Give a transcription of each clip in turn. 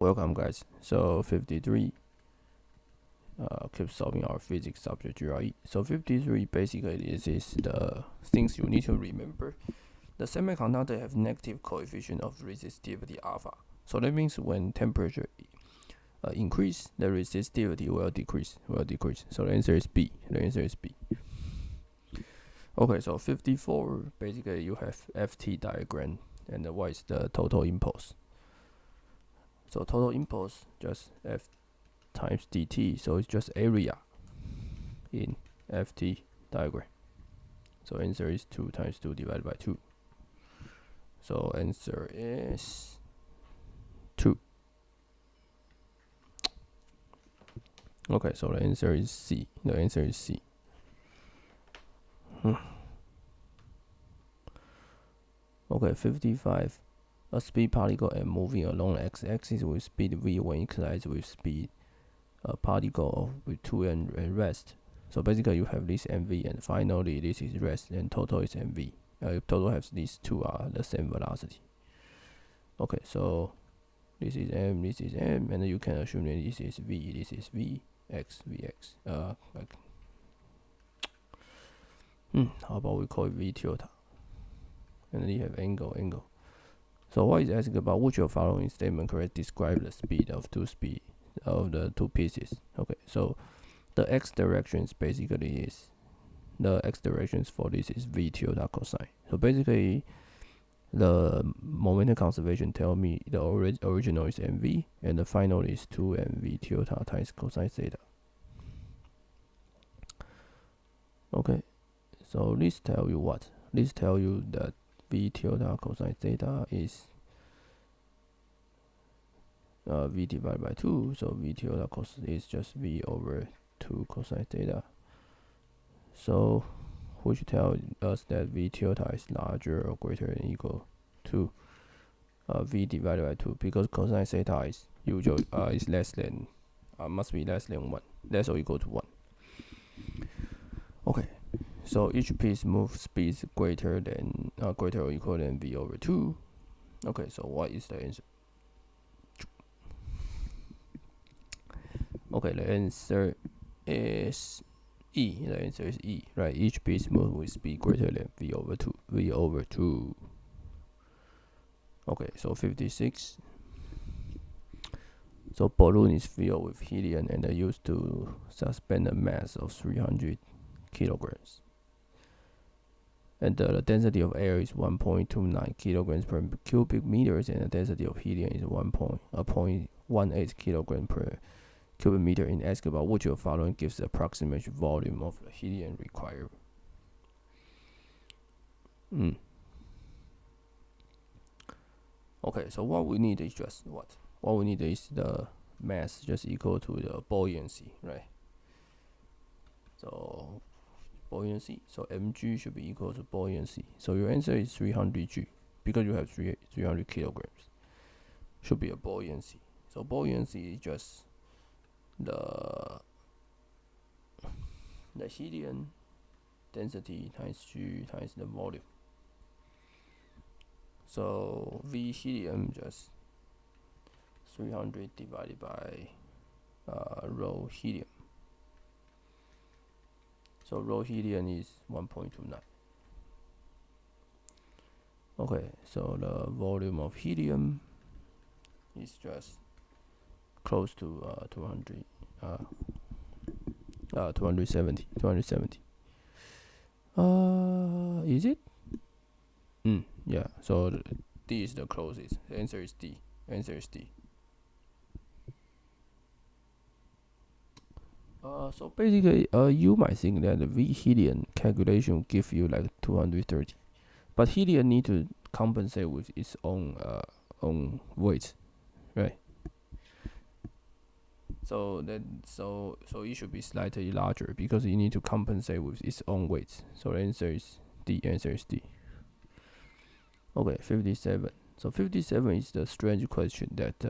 Welcome guys. So 53 keep solving our physics subject GRE. So 53 basically this is the things you need to remember. The semiconductor have negative coefficient of resistivity alpha. So that means when temperature increase, the resistivity will decrease. So the answer is B. Okay, so 54 basically you have FT diagram, and what is the total impulse? So total impulse just F times dt, so it's just area in FT diagram. So answer is 2 times 2 divided by 2. So answer is 2. Okay, so the answer is C. Okay, 55. A speed particle and moving along the x-axis with speed v when it collides with speed a particle with 2 and rest. So basically you have this mv, and finally this is rest, and total is mv. Total has these two are the same velocity. Okay, so this is m, and you can assume that this is v, x, vx. How about we call it v tilde? And then you have angle. So what is asking about which of the following statement correctly describe the speed of the two pieces? Okay, so the x directions basically is the x directions for this is v tilde cosine. So basically the momentum conservation tell me the original is mv, and the final is 2 mv tilde times cosine theta. Okay, so this tell you what? This tell you that v tilde cosine theta is v divided by 2, so v tilde cos is just v over 2 cosine theta. So which tells us that v tilde is larger or greater than equal to v divided by 2, because cosine theta is usually is less than must be less than 1, less or equal to 1. Okay, so each piece move speeds greater or equal than v over 2. Okay, so what is the answer? Okay, the answer is E. The answer is E, right? Each piece moves with speed greater than v over 2. Okay, so 56. So balloon is filled with helium and used to suspend a mass of 300 kilograms. And the density of air is 1.29 kilograms per cubic meters, and the density of helium is 0.18 kilogram per cubic meter. In ask about which of the following gives the approximate volume of the helium required. Okay, so what we need is just what? What we need is the mass just equal to the buoyancy, right? So buoyancy, so mg should be equal to buoyancy. So your answer is 300g, because you have 300 kilograms. Should be a buoyancy. So buoyancy is just the helium density times g times the volume. So v helium just 300 divided by rho helium. So rho helium is 1.29. Okay, so the volume of helium is just close to 270. Is it? Yeah. So D is the closest. The answer is D. So basically, you might think that the V helium calculation will give you like 230, but helium need to compensate with its own weight, right? So it should be slightly larger because you need to compensate with its own weight. So the answer is D. Okay, 57. So 57 is the strange question that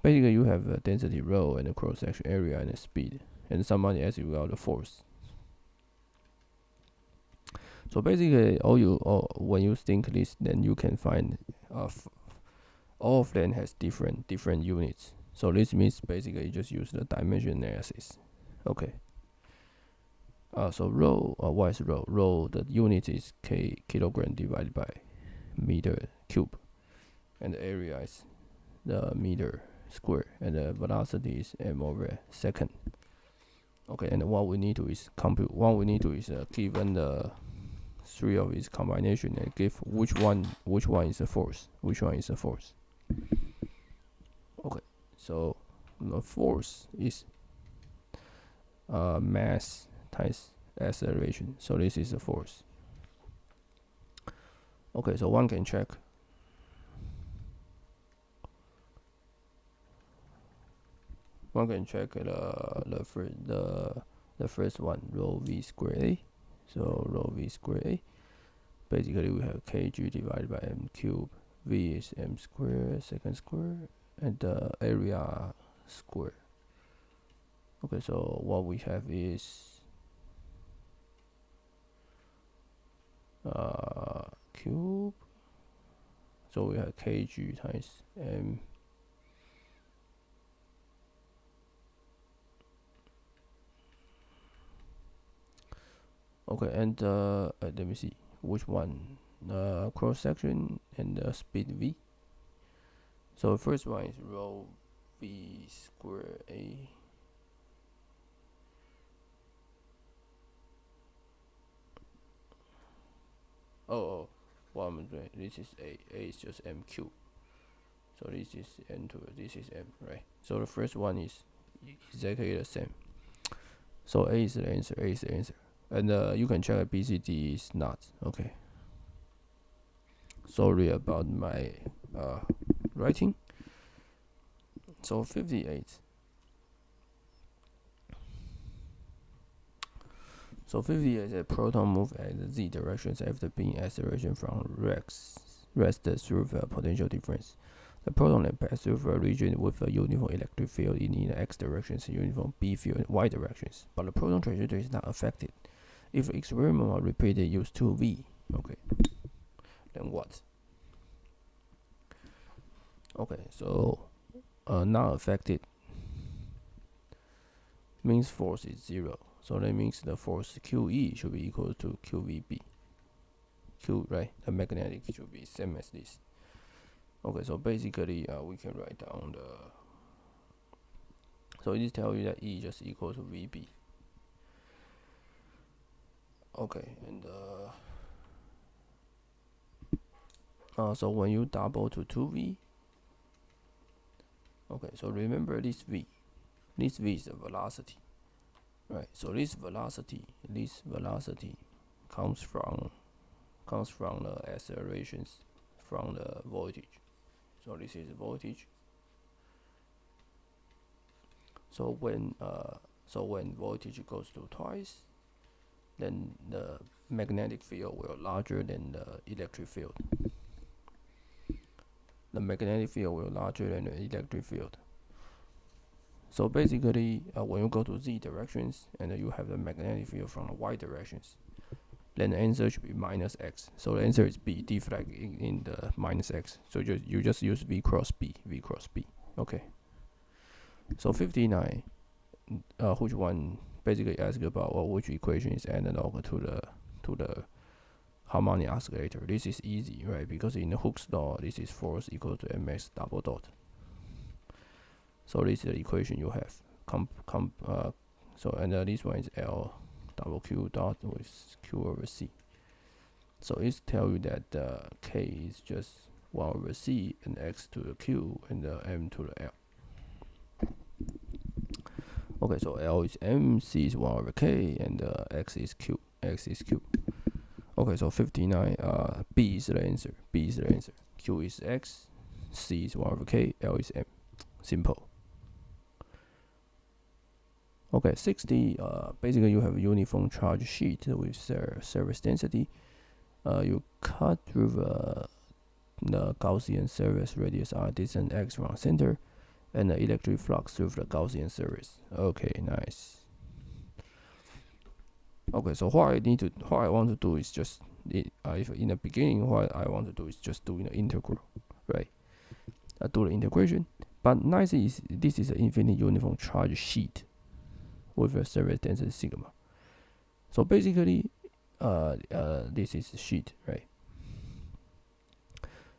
basically you have a density rho and a cross-section area and a speed, and somebody asks you about the force. So basically, when you think this, then you can find all of them has different units. So this means basically you just use the dimension analysis. Okay. So rho, what is rho? Rho, the unit is kilogram divided by meter cube, and the area is the meter square, and the velocity is m/second. Okay, and what we need to is compute. What we need to is given the three of its combination and give which one is the force. Okay, so the force is mass times acceleration. So this is the force. Okay, so one can check. The first one, rho v squared a. So rho v squared a. Basically, we have kg divided by m cube. V is m squared second square, and the area square. Okay, so what we have is cube. So we have kg times m. Okay, and let me see which one. Cross section and speed v. So the first one is rho v square a. What I'm doing, this is a is just m cube. So this is n2, this is m, right? So the first one is exactly the same. So a is the answer, and you can check that BCD is not. Okay. Sorry about my writing. So 58. So 58 is a proton move at the z directions after being acceleration from rest through the potential difference. The proton then passes through a region with a uniform electric field in the x directions and uniform b field in y directions, but the proton trajectory is not affected. If the experiment are repeated, use 2v. Okay. Then what? Okay, so not affected means force is 0. So that means the force QE should be equal to QVB. Q, right? The magnetic should be same as this. Okay, so basically we can write down the. So it tells you that E just equal to VB. Okay, and so when you double to 2V. Okay, so remember this V. This V is the velocity. Right, so this velocity comes from the accelerations from the voltage. So this is voltage. So when voltage goes to twice, then the magnetic field will larger than the electric field. The magnetic field will larger than the electric field. So basically, when you go to z directions and you have the magnetic field from the y directions, then the answer should be minus x. So the answer is B, D flag in the minus x. So you just use V cross B. Okay. So 59, which one basically asks about which equation is analog to the harmonic oscillator. This is easy, right? Because in the Hooke's law, this is force equal to mx double dot. So this is the equation you have. So and this one is L double Q dot with Q over C. So it tells you that K is just 1 over C and X to the Q and M to the L. Okay, so L is M, C is 1 over K, and X is Q. Okay, so 59. B is the answer. Q is X, C is 1 over K, L is M. Simple. Okay, 60. Basically, you have a uniform charge sheet with surface density. You cut through the Gaussian surface radius r distance x from center, and the electric flux through the Gaussian surface. Okay, nice. Okay, so what I want to do is just if in the beginning, what I want to do is just doing the integral, right? do the integration. But nice is this is an infinite uniform charge sheet with a surface density sigma. So basically, this is a sheet, right?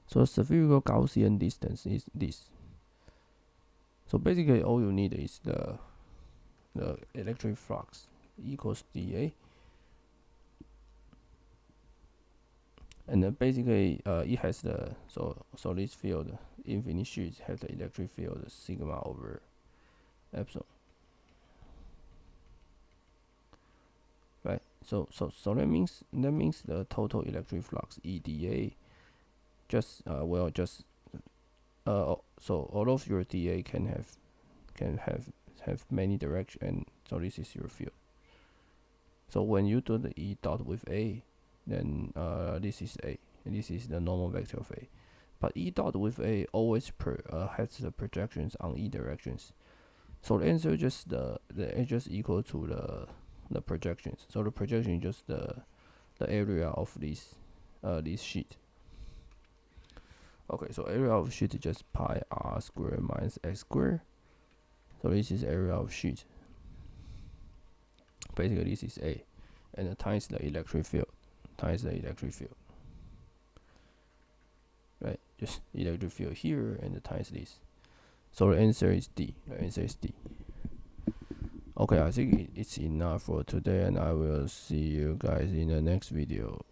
So spherical Gaussian distance is this. So basically, all you need is the electric flux equals dA, and then basically it has the so this field infinite sheet has the electric field sigma over epsilon, right? So that means the total electric flux EDA just so all of your dA can have many directions, and so this is your field. So when you do the E dot with A, then this is A, and this is the normal vector of A. But E dot with A always has the projections on E directions. So the answer just the just equal to the projections. So the projection is just the area of this sheet. Okay, so area of sheet is just pi r squared minus x squared. So this is area of sheet. Basically, this is A, and times the electric field, right? Just electric field here and times this. So the answer is D. Okay, I think it's enough for today, and I will see you guys in the next video.